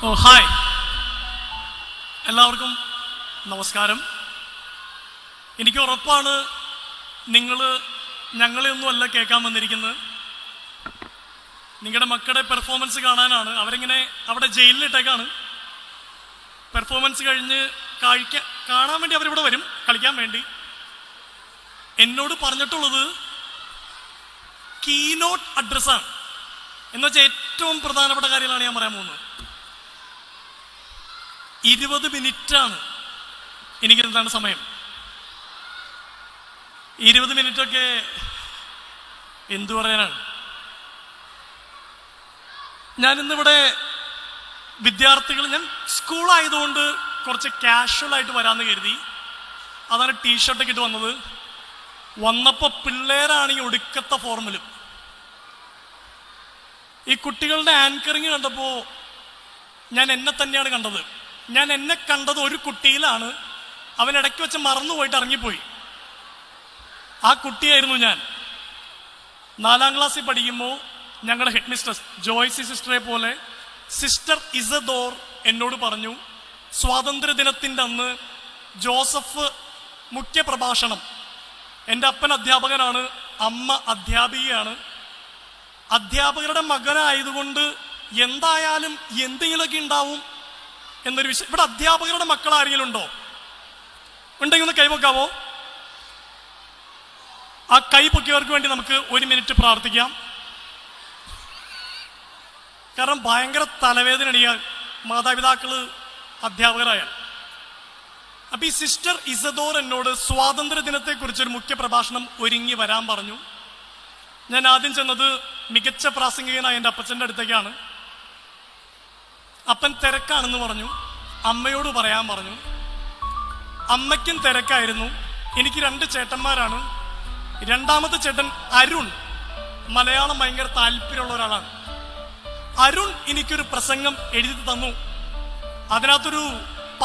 Hi, എല്ലാവർക്കും നമസ്കാരം. എനിക്ക് ഉറപ്പാണ് ഞങ്ങളെയൊന്നുമല്ല കേൾക്കാൻ വന്നിരിക്കുന്നത്. നിങ്ങളുടെ മക്കളുടെ പെർഫോമൻസ് കാണാനാണ്. അവരിങ്ങനെ അവിടെ ജയിലിലിട്ടേക്കാണ്. പെർഫോമൻസ് കഴിഞ്ഞ് കാണാൻ വേണ്ടി അവരിവിടെ വരും, കളിക്കാൻ വേണ്ടി. എന്നോട് പറഞ്ഞിട്ടുള്ളത് കീനോട്ട് അഡ്രസ്സാണ്. എന്നുവെച്ചാൽ ഏറ്റവും പ്രധാനപ്പെട്ട കാര്യങ്ങളാണ് ഞാൻ പറയാൻ പോകുന്നത്. 20 മിനിറ്റാണ് എനിക്കെന്താണ് സമയം. 20 മിനിറ്റൊക്കെ എന്തു പറയാനാണ്. ഞാനിന്നിവിടെ വിദ്യാർത്ഥികൾ, ഞാൻ സ്കൂളായതുകൊണ്ട് കുറച്ച് കാഷ്വൽ ആയിട്ട് വരാമെന്ന് കരുതി. അതാണ് ടീഷർട്ടൊക്കെ ഇട്ട് വന്നത്. വന്നപ്പോൾ പിള്ളേരാണ് ഈ ഒടുക്കത്തെ ഫോർമലും. ഈ കുട്ടികളുടെ ആങ്കറിങ് കണ്ടപ്പോൾ ഞാൻ എന്നെ തന്നെയാണ് കണ്ടത്. ഞാൻ എന്നെ കണ്ടത് ഒരു കുട്ടിയിലാണ്. അവൻ ഇടയ്ക്ക് വെച്ച് മറന്നുപോയിട്ട് ഇറങ്ങിപ്പോയി. ആ കുട്ടിയായിരുന്നു ഞാൻ. 4ാം ക്ലാസ്സിൽ പഠിക്കുമ്പോൾ ഞങ്ങളുടെ ഹെഡ് മിസ്ട്രസ് ജോയ്സി സിസ്റ്ററെ പോലെ സിസ്റ്റർ ഇസദോർ എന്നോട് പറഞ്ഞു, സ്വാതന്ത്ര്യദിനത്തിൻ്റെ അന്ന് ജോസഫ് മുഖ്യ പ്രഭാഷണം. എൻ്റെ അപ്പൻ അധ്യാപകനാണ്, അമ്മ അധ്യാപികയാണ്. അധ്യാപകരുടെ മകനായതുകൊണ്ട് എന്തായാലും എന്തെങ്കിലുമൊക്കെ ഉണ്ടാവും എന്നൊരു വിഷയം. ഇവിടെ അധ്യാപകരുടെ മക്കൾ ആരെങ്കിലും ഉണ്ടോ? ഉണ്ടെങ്കിൽ ഒന്ന് കൈവെക്കാവോ? ആ കൈ പൊക്കിയവർക്ക് വേണ്ടി നമുക്ക് 1 മിനിറ്റ് പ്രാർത്ഥിക്കാം. കാരണം ഭയങ്കര തലവേദന അടിയാൽ മാതാപിതാക്കള് അധ്യാപകരായാൽ. അപ്പൊ ഈ സിസ്റ്റർ ഇസദോർ എന്നോട് സ്വാതന്ത്ര്യ ദിനത്തെ കുറിച്ചൊരു മുഖ്യ പ്രഭാഷണം ഒരുങ്ങി വരാൻ പറഞ്ഞു. ഞാൻ ആദ്യം ചെന്നത് മികച്ച പ്രാസംഗികനായ എൻ്റെ അപ്പച്ചൻ്റെ അടുത്തേക്കാണ്. അപ്പൻ തിരക്കാണെന്ന് പറഞ്ഞു. അമ്മയോട് പറയാൻ പറഞ്ഞു. അമ്മയ്ക്കും തിരക്കായിരുന്നു. എനിക്ക് 2 ചേട്ടന്മാരാണ്. 2ാമത്തെ ചേട്ടൻ അരുൺ മലയാളം ഭയങ്കര താല്പര്യമുള്ള ഒരാളാണ്. അരുൺ എനിക്കൊരു പ്രസംഗം എഴുതി തന്നു. അതിനകത്തൊരു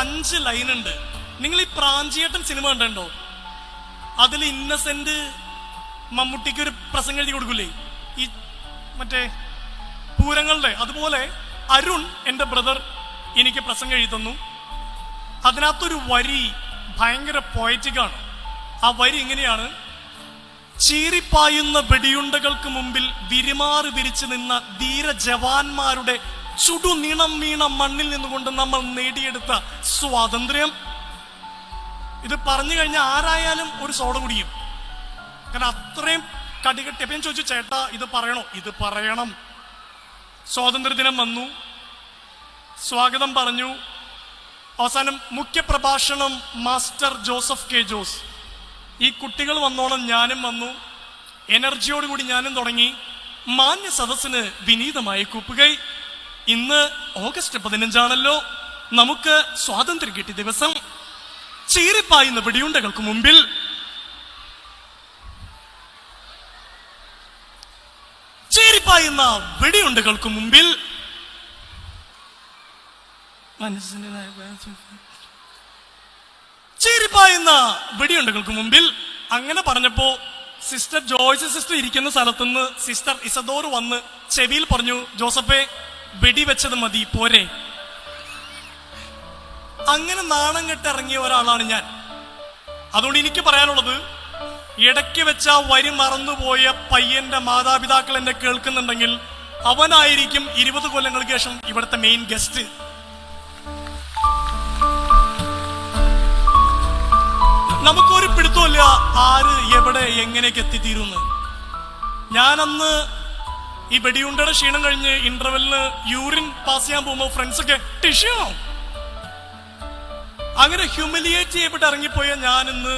5 ലൈനുണ്ട്. നിങ്ങൾ ഈ പ്രാഞ്ചിയേട്ടൻ സിനിമ കണ്ടോ? അതിൽ ഇന്നസെന്റ് മമ്മൂട്ടിക്ക് ഒരു പ്രസംഗം എഴുതി കൊടുക്കൂലേ, ഈ മറ്റേ പൂരങ്ങളുടെ? അതുപോലെ അരുൺ എൻ്റെ ബ്രദർ എനിക്ക് പ്രസംഗം എഴുതി തന്നു. അതിനകത്തൊരു വരി ഭയങ്കര പോയറ്റിക്കാണ്. ആ വരി ഇങ്ങനെയാണ്: ചീറിപ്പായുന്ന വെടിയുണ്ടകൾക്ക് മുമ്പിൽ വിരിമാറി വിരിച്ചു നിന്ന ധീര ജവാന്മാരുടെ ചുടുനീണം വീണ മണ്ണിൽ നിന്നുകൊണ്ട് നമ്മൾ നേടിയെടുത്ത സ്വാതന്ത്ര്യം. ഇത് പറഞ്ഞു കഴിഞ്ഞാൽ ആരായാലും ഒരു സോഡ കുടിക്കും. കാരണം അത്രയും കടികട്ടി. അപ്പൊ ഞാൻ ചോദിച്ചു, ചേട്ടാ ഇത് പറയണോ? ഇത് പറയണം. സ്വാതന്ത്ര്യദിനം വന്നു, സ്വാഗതം പറഞ്ഞു. അവസാനം മുഖ്യ പ്രഭാഷണം മാസ്റ്റർ ജോസഫ് കെ ജോസ്. ഈ കുട്ടികൾ വന്നോളം ഞാനും വന്നു. എനർജിയോടുകൂടി ഞാനും തുടങ്ങി. മാന്യ സദസ്സിന് വിനീതമായ കൂപ്പുകൈ. ഇന്ന് ഓഗസ്റ്റ് 15 നമുക്ക് സ്വാതന്ത്ര്യം കിട്ടിയ ദിവസം. ചീറിപ്പായുന്ന വെടിയുണ്ടകൾക്ക് മുമ്പിൽ ചീറിപ്പായുന്ന വെടിയുണ്ടകൾക്ക് മുമ്പിൽ ചീറിപ്പായുന്ന വെടിയുണ്ടകൾക്ക് മുമ്പിൽ. അങ്ങനെ പറഞ്ഞപ്പോ സിസ്റ്റർ ജോയ്സ് സിസ്റ്റർ ഇരിക്കുന്ന സ്ഥലത്തുനിന്ന് സിസ്റ്റർ ഇസദോർ വന്ന് ചെവിയിൽ പറഞ്ഞു, ജോസഫേ വെടിവെച്ചത് മതി, പോരെ. അങ്ങനെ നാണം കെട്ട് ഇറങ്ങിയ ഒരാളാണ് ഞാൻ. അതുകൊണ്ട് എനിക്ക് പറയാനുള്ളത്, ഇടയ്ക്ക് വെച്ച വരി മറന്നുപോയ പയ്യന്റെ മാതാപിതാക്കൾ എന്നെ കേൾക്കുന്നുണ്ടെങ്കിൽ അവനായിരിക്കും 20 കൊല്ലങ്ങൾക്ക് ശേഷം ഇവിടുത്തെ മെയിൻ ഗസ്റ്റ്. നമുക്കൊരു പിടുത്തമില്ല ആര് എവിടെ എങ്ങനെയൊക്കെ എത്തിത്തീരുന്ന്. ഞാനന്ന് ഈ വെടിയുണ്ടയുടെ ക്ഷീണം കഴിഞ്ഞ് ഇന്റർവെല്ലിന് യൂറിൻ പാസ് ചെയ്യാൻ പോകുമ്പോൾ ഫ്രണ്ട്സൊക്കെ ടിഷ്യൂ അങ്ങനെ ഹ്യൂമിലിയേറ്റ് ചെയ്യപ്പെട്ട് ഇറങ്ങിപ്പോയ ഞാനിന്ന്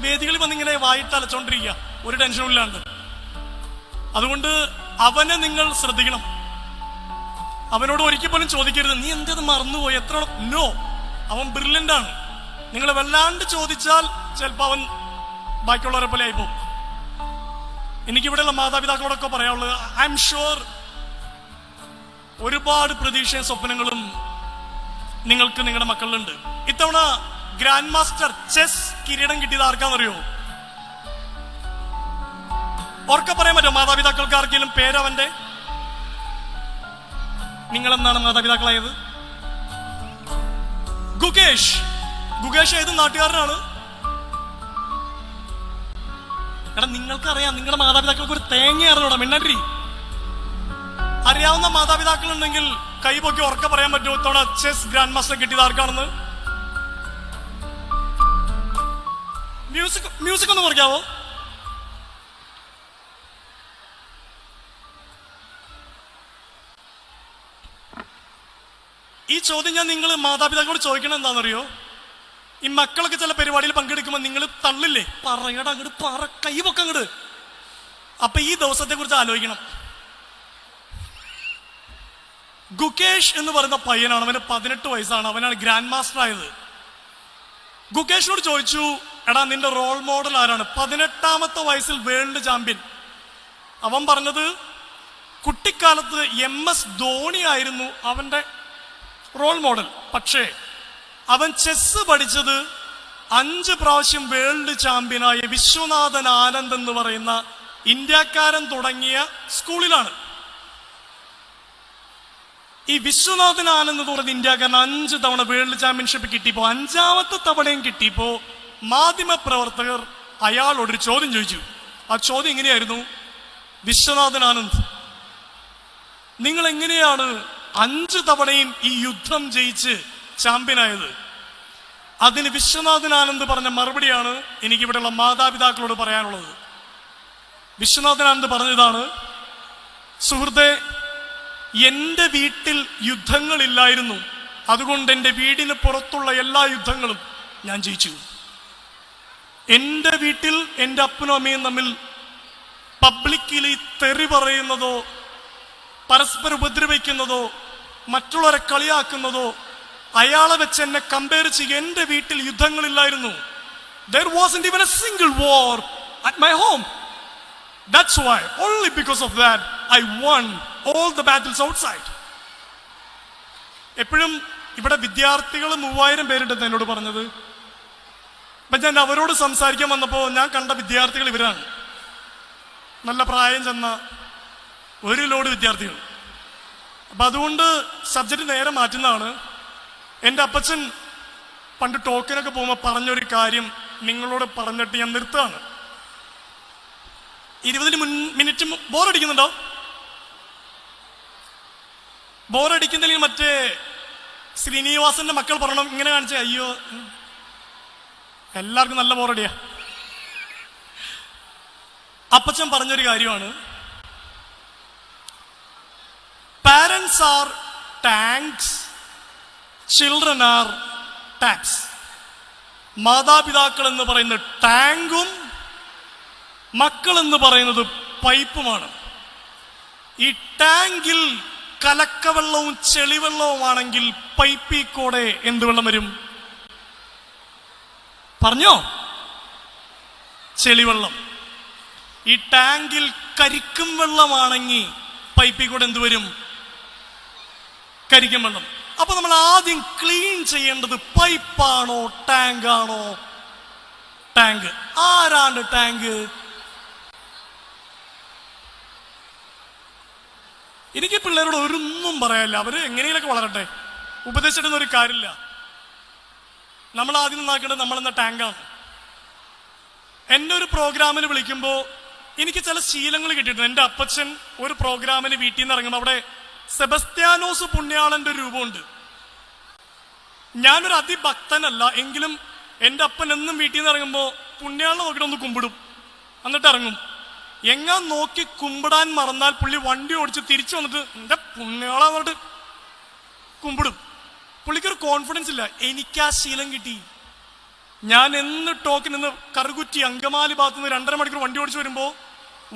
വേദികളിൽ വന്നിങ്ങനെ വായിട്ട് അലച്ചോണ്ടിരിക്കുക, ഒരു ടെൻഷനും ഇല്ലാണ്ട്. അതുകൊണ്ട് അവനെ നിങ്ങൾ ശ്രദ്ധിക്കണം. അവനോട് ഒരിക്കൽ പോലും ചോദിക്കരുത്, നീ എന്തത് മറന്നുപോയി, എത്ര നോ. അവൻ ബ്രില്യന്റ് ആണ്. നിങ്ങൾ വല്ലാണ്ട് ചോദിച്ചാൽ ചിലപ്പോൾ അവൻ ബാക്കിയുള്ളവരെ പോലെ ആയിപ്പോ. എനിക്കിവിടെയുള്ള മാതാപിതാക്കളോടൊക്കെ പറയാനുള്ളത്, ഐ എം ഷുവർ ഒരുപാട് പ്രതീക്ഷയും സ്വപ്നങ്ങളും നിങ്ങൾക്ക് നിങ്ങളുടെ മക്കളിലുണ്ട്. ഇത്തവണ ഗ്രാൻഡ് മാസ്റ്റർ ചെസ് കിരീടം കിട്ടിയത് ആർക്കാന്നറിയോ? ഓർക്കെ പറയാൻ പറ്റുമോ മാതാപിതാക്കൾക്ക് ആർക്കെങ്കിലും പേരവന്റെ? നിങ്ങളെന്നാണ് മാതാപിതാക്കളായത്? ഗുകേഷ്. ഗുകേഷ് ഏത് നാട്ടുകാരനാണ്? എടാ നിങ്ങൾക്കറിയാം, നിങ്ങളുടെ മാതാപിതാക്കൾക്ക് ഒരു തേങ്ങ അറിഞ്ഞൂടാ മിണ്ണി. അറിയാവുന്ന മാതാപിതാക്കൾ ഉണ്ടെങ്കിൽ കൈപൊക്കി ഉറക്കെ പറയാൻ പറ്റുമോ ഇത്തവണ ചെസ് ഗ്രാൻഡ് മാസ്റ്റർ കിട്ടിയത് ആർക്കാണെന്ന്? മ്യൂസിക് ഒന്ന് പറയാവോ? ഈ ചോദ്യം ഞാൻ നിങ്ങൾ മാതാപിതാക്കളോട് ചോദിക്കണം എന്താണെന്നറിയോ? ഈ മക്കളൊക്കെ ചില പരിപാടിയിൽ പങ്കെടുക്കുമ്പോൾ നിങ്ങൾ തള്ളില്ലേ, പറയട അങ്ങോട്ട് പറ, കൈവൊക്കെ അങ്ങോട്ട്. അപ്പൊ ഈ ദിവസത്തെ കുറിച്ച് ആലോചിക്കണം. ഗുകേഷ് എന്ന് പറയുന്ന പയ്യനാണ്, അവന് 18 വയസ്സാണ്, അവനാണ് ഗ്രാൻഡ് മാസ്റ്റർ ആയത്. ഗുകേഷിനോട് ചോദിച്ചു, എടാ നിന്റെ റോൾ മോഡൽ ആരാണ്? 18ാമത്തെ വയസ്സിൽ വേൾഡ് ചാമ്പ്യൻ. അവൻ പറഞ്ഞത് കുട്ടിക്കാലത്ത് MS ധോണി ആയിരുന്നു അവന്റെ റോൾ മോഡൽ. പക്ഷേ അവൻ ചെസ് പഠിച്ചത് 5 പ്രാവശ്യം വേൾഡ് ചാമ്പ്യനായ വിശ്വനാഥൻ ആനന്ദ് എന്ന് പറയുന്ന ഇന്ത്യക്കാരൻ തുടങ്ങിയ സ്കൂളിലാണ്. ഈ വിശ്വനാഥൻ ആനന്ദ് എന്ന് പറയുന്ന ഇന്ത്യക്കാരൻ 5 തവണ വേൾഡ് ചാമ്പ്യൻഷിപ്പ് കിട്ടിയപ്പോ 5ാമത്തെ തവണയും കിട്ടിയപ്പോ മാധ്യമ പ്രവർത്തകർ അയാളോടൊരു ചോദ്യം ചോദിച്ചു. ആ ചോദ്യം ഇങ്ങനെയായിരുന്നു: വിശ്വനാഥൻ ആനന്ദ്, നിങ്ങൾ എങ്ങനെയാണ് 5 തവണയും ഈ യുദ്ധം ജയിച്ച് ചാമ്പ്യനായത്? അതിന് വിശ്വനാഥൻ ആനന്ദ് പറഞ്ഞ മറുപടിയാണ് എനിക്കിവിടെയുള്ള മാതാപിതാക്കളോട് പറയാനുള്ളത്. വിശ്വനാഥൻ ആനന്ദ് പറഞ്ഞതാണ്, സുഹൃത്തെ, എന്റെ വീട്ടിൽ യുദ്ധങ്ങളില്ലായിരുന്നു, അതുകൊണ്ട് എന്റെ വീടിന് പുറത്തുള്ള എല്ലാ യുദ്ധങ്ങളും ഞാൻ ജയിച്ചു. എന്റെ വീട്ടിൽ എന്റെ അപ്പനും അമ്മയും തമ്മിൽ പബ്ലിക്കിലി തെറി പറയുന്നതോ പരസ്പരം ഉപദ്രവിക്കുന്നതോ മറ്റുള്ളവരെ കളിയാക്കുന്നതോ അയാളെ വെച്ച് എന്നെ കമ്പയർ ചെയ്യുക എന്റെ വീട്ടിൽ യുദ്ധങ്ങളില്ലായിരുന്നു. There wasn't even a single war at my home. That's why, only because of that, I won all the battles outside. എപ്പോഴും ഇവിടെ വിദ്യാർത്ഥികൾ 3000 പേരുണ്ടെന്ന് എന്നോട് പറഞ്ഞത്. അപ്പൊ ഞാൻ അവരോട് സംസാരിക്കാൻ വന്നപ്പോ ഞാൻ കണ്ട വിദ്യാർത്ഥികൾ ഇവരാണ്. നല്ല പ്രായം ചെന്ന ഒരു ലോഡ് വിദ്യാർത്ഥികൾ. അപ്പൊ അതുകൊണ്ട് സബ്ജക്റ്റ് നേരെ മാറ്റുന്നതാണ്. എൻ്റെ അപ്പച്ചൻ പണ്ട് ടോക്കിനൊക്കെ പോകുമ്പോൾ പറഞ്ഞൊരു കാര്യം നിങ്ങളോട് പറഞ്ഞിട്ട് ഞാൻ നിർത്തുകയാണ്. 20 മിനിറ്റ് ബോറടിക്കുന്നുണ്ടോ? ബോറടിക്കുന്നില്ലെങ്കിൽ മറ്റേ ശ്രീനിവാസന്റെ മക്കൾ പറയണം ഇങ്ങനെ കാണിച്ച, അയ്യോ എല്ലാവർക്കും നല്ല ബോറടിയാ. അപ്പച്ചൻ പറഞ്ഞൊരു കാര്യമാണ്, parents are tanks, children are taps. മാതാപിതാക്കൾ എന്ന് പറയുന്നത് ടാങ്കും മക്കൾ എന്ന് പറയുന്നത് പൈപ്പുമാണ്. ഈ ടാങ്കിൽ കലക്കവെള്ളവും ചെളിവെള്ളവുമാണെങ്കിൽ പൈപ്പിൽ കൂടെ എന്ത് വെള്ളം വരും? പറഞ്ഞോ? ചെളിവെള്ളം. ഈ ടാങ്കിൽ കരിക്കും വെള്ളമാണെങ്കിൽ പൈപ്പിൽ കൂടെ എന്ത് വരും? കരിക്കും വെള്ളം. അപ്പൊ നമ്മൾ ആദ്യം ക്ലീൻ ചെയ്യേണ്ടത് പൈപ്പാണോ ടാങ്ക് ആണോ? ടാങ്ക്. ആരാണ് ടാങ്ക്? എനിക്ക് പിള്ളേരോട് ഒരൊന്നും പറയാനില്ല, അവര് എങ്ങനെയൊക്കെ വളരട്ടെ, ഉപദേശിച്ചിട്ടൊന്നും ഒരു കാര്യമില്ല. നമ്മൾ ആദ്യം നന്നാക്കേണ്ടത് നമ്മളെന്ന ടാങ്കാണ്. എന്നെ ഒരു പ്രോഗ്രാമിന് വിളിക്കുമ്പോൾ എനിക്ക് ചില ശീലങ്ങൾ കിട്ടിയിട്ടുണ്ട്. എൻ്റെ അപ്പച്ചൻ ഒരു പ്രോഗ്രാമിന് വീട്ടിൽ നിന്ന് ഇറങ്ങുമ്പോൾ അവിടെ സെബസ്ത്യാനോസ് പുണ്യാളന്റെ രൂപമുണ്ട്. ഞാനൊരു അതിഭക്തനല്ല, എങ്കിലും എൻ്റെ അപ്പൻ എന്നും വീട്ടിൽ നിന്ന് ഇറങ്ങുമ്പോൾ പുണ്യാളനെ നോക്കിയിട്ട് ഒന്ന് കുമ്പിടും, എന്നിട്ട് ഇറങ്ങും. എങ്ങാൻ നോക്കി കുമ്പിടാൻ മറന്നാൽ പുള്ളി വണ്ടി ഓടിച്ച് തിരിച്ചു വന്നിട്ട് എൻ്റെ പുണ്യാളെ പറഞ്ഞിട്ട് കുമ്പിടും. പുള്ളിക്കൊരു കോൺഫിഡൻസ് ഇല്ല. എനിക്ക് ആ ശീലം കിട്ടി. ഞാൻ എന്ന് ടോക്കിൽ നിന്ന് കറുകുറ്റി അങ്കമാലി ഭാഗത്ത് നിന്ന് 2.5 മണിക്കൂർ വണ്ടി ഓടിച്ച് വരുമ്പോൾ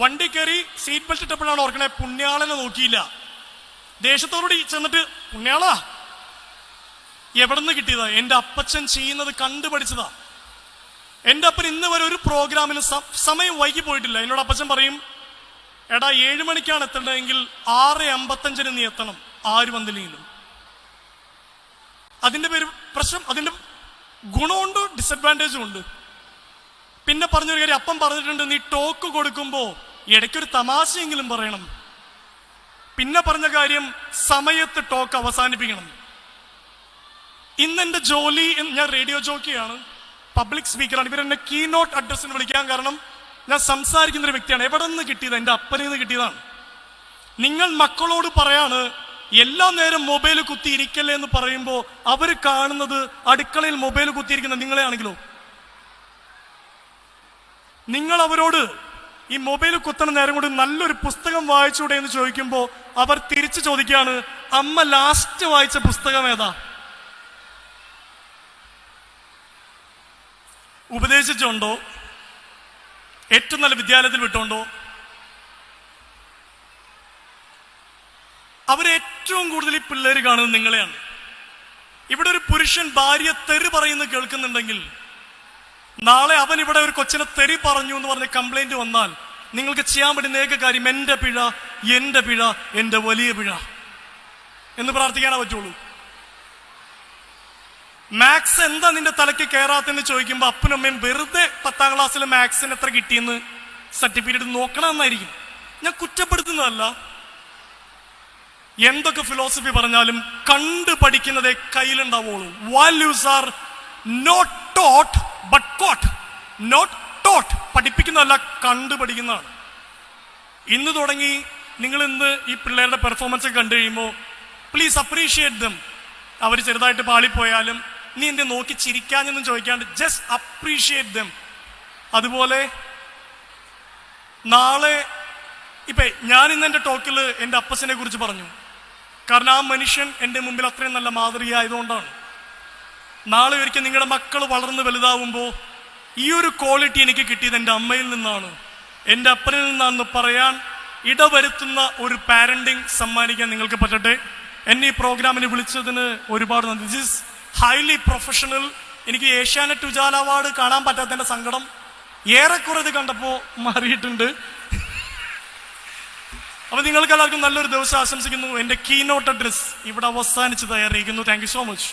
വണ്ടി കയറി സീറ്റ് ബെൽറ്റ് ഇട്ടപ്പോഴാണ് ഓർക്കണേ, പുണ്യാളനെ നോക്കിയില്ല. ദേശത്തോടുകൂടി ചെന്നിട്ട് പുണ്യാളാ. എവിടെ നിന്ന് കിട്ടിയതാ? എൻ്റെ അപ്പച്ചൻ ചെയ്യുന്നത് കണ്ടുപഠിച്ചതാ. എൻ്റെ അപ്പൻ ഇന്ന് വരെ ഒരു പ്രോഗ്രാമിന് സമയം വൈകി പോയിട്ടില്ല. എന്നോട് അപ്പച്ചൻ പറയും, എടാ 7 മണിക്കാണ് എത്തേണ്ടതെങ്കിൽ 6:55 നീ എത്തണം, ആര് വന്നില്ലെങ്കിലും. അതിന്റെ പേര് പ്രശ്നം. അതിന്റെ ഗുണമുണ്ട്, ഡിസഡ്വാൻറ്റേജും ഉണ്ട്. പിന്നെ പറഞ്ഞൊരു കാര്യം അപ്പം പറഞ്ഞിട്ടുണ്ട്, നീ ടോക്ക് കൊടുക്കുമ്പോ ഇടയ്ക്കൊരു തമാശയെങ്കിലും പറയണം. പിന്നെ പറഞ്ഞ കാര്യം, സമയത്ത് ടോക്ക് അവസാനിപ്പിക്കണം. ഇന്ന് എൻ്റെ ജോലി, ഞാൻ റേഡിയോ ജോക്കിയാണ്, പബ്ലിക് സ്പീക്കറാണ്. ഇവരെന്നെ കീ നോട്ട് അഡ്രസ്സിന് വിളിക്കാൻ കാരണം ഞാൻ സംസാരിക്കുന്ന ഒരു വ്യക്തിയാണ്. എവിടെ നിന്ന് കിട്ടിയത്? എൻ്റെ അപ്പനിൽ നിന്ന് കിട്ടിയതാണ്. നിങ്ങൾ മക്കളോട് പറയാണ് എല്ലാ നേരം മൊബൈൽ കുത്തിയിരിക്കല്ലേ എന്ന് പറയുമ്പോൾ അവർ കാണുന്നത് അടുക്കളയിൽ മൊബൈൽ കുത്തിയിരിക്കുന്ന നിങ്ങളെ ആണെങ്കിലോ? നിങ്ങൾ അവരോട് ഈ മൊബൈൽ കുത്തണ നേരം കൊണ്ട് നല്ലൊരു പുസ്തകം വായിച്ചൂടെ എന്ന് ചോദിക്കുമ്പോൾ അവർ തിരിച്ചു ചോദിക്കുകയാണ്, അമ്മ ലാസ്റ്റ് വായിച്ച പുസ്തകം ഏതാ? ഉപദേശിച്ചുണ്ടോ? ഏറ്റവും നല്ല വിദ്യാലയത്തിൽ വിട്ടുണ്ടോ? അവരേറ്റവും കൂടുതൽ ഈ പിള്ളേര് കാണുന്നത് നിങ്ങളെയാണ്. ഇവിടെ ഒരു പുരുഷൻ ഭാര്യ തെറി പറയുന്നത് കേൾക്കുന്നുണ്ടെങ്കിൽ നാളെ അവൻ ഇവിടെ ഒരു കൊച്ചിനെ തെറി പറഞ്ഞു എന്ന് പറഞ്ഞ് കംപ്ലൈന്റ് വന്നാൽ നിങ്ങൾക്ക് ചെയ്യാൻ പറ്റുന്ന ഏക കാര്യം എന്റെ പിഴ, എന്റെ പിഴ, എന്റെ വലിയ പിഴ എന്ന് പ്രാർത്ഥിക്കാനേ പറ്റുള്ളൂ. മാത്സ് എന്താ നിന്റെ തലയ്ക്ക് കയറാത്തെന്ന് ചോദിക്കുമ്പോൾ അപ്പനും അമ്മയും വെറുതെ 10ാം ക്ലാസ്സിൽ മാത്സിന് എത്ര കിട്ടിയെന്ന് സർട്ടിഫിക്കറ്റ് നോക്കണമെന്നായിരിക്കും. ഞാൻ കുറ്റപ്പെടുത്തുന്നതല്ല. എന്തൊക്കെ ഫിലോസഫി പറഞ്ഞാലും കണ്ടു പഠിക്കുന്നതേ കയ്യിലുണ്ടാവുള്ളൂ. Values are not taught but caught. Not taught, പഠിപ്പിക്കുന്നതല്ല, കണ്ടു പഠിക്കുന്നതാണ്. ഇന്ന് തുടങ്ങി നിങ്ങൾ ഇന്ന് ഈ പിള്ളേരുടെ പെർഫോമൻസ് കണ്ടു കഴിയുമ്പോൾ പ്ലീസ് അപ്രീഷിയേറ്റ് ദം. അവർ ചെറുതായിട്ട് പാളിപ്പോയാലും നീ എന്നെ നോക്കി ചിരിക്കാഞ്ഞെന്നും ചോദിക്കാണ്ട് ജസ്റ്റ് അപ്രീഷിയേറ്റ് ദം. അതുപോലെ നാളെ ഞാൻ ഇന്ന് എൻ്റെ ടോക്കിൽ എൻ്റെ അപ്പച്ചനെ കുറിച്ച് പറഞ്ഞു. കാരണം ആ മനുഷ്യൻ എൻ്റെ മുമ്പിൽ അത്രയും നല്ല മാതൃകയായതുകൊണ്ടാണ്. നാളെ ഒരിക്കൽ നിങ്ങളുടെ മക്കൾ വളർന്ന് വലുതാവുമ്പോൾ ഈ ഒരു ക്വാളിറ്റി എനിക്ക് കിട്ടിയത് എൻ്റെ അമ്മയിൽ നിന്നാണ്, എൻ്റെ അപ്പനിൽ നിന്നാണെന്ന് പറയാൻ ഇടവരുത്തുന്ന ഒരു പാരന്റിങ് സമ്മാനിക്കാൻ നിങ്ങൾക്ക് പറ്റട്ടെ. എന്നെ ഈ പ്രോഗ്രാമിന് വിളിച്ചതിന് ഒരുപാട് നന്ദി. This is highly professional. എനിക്ക് ഏഷ്യാനെറ്റ് ഉജാല അവാർഡ് കാണാൻ പറ്റാത്തതിൻ്റെ സങ്കടം ഏറെക്കുറെ ഇത് കണ്ടപ്പോൾ മാറിയിട്ടുണ്ട്. അപ്പൊ നിങ്ങൾക്ക് എല്ലാവർക്കും നല്ലൊരു ദിവസം ആശംസിക്കുന്നു. എൻ്റെ കീ നോട്ട് അഡ്രസ് ഇവിടെ അവസാനിച്ച് തയ്യാറായിരിക്കുന്നു. Thank you so much.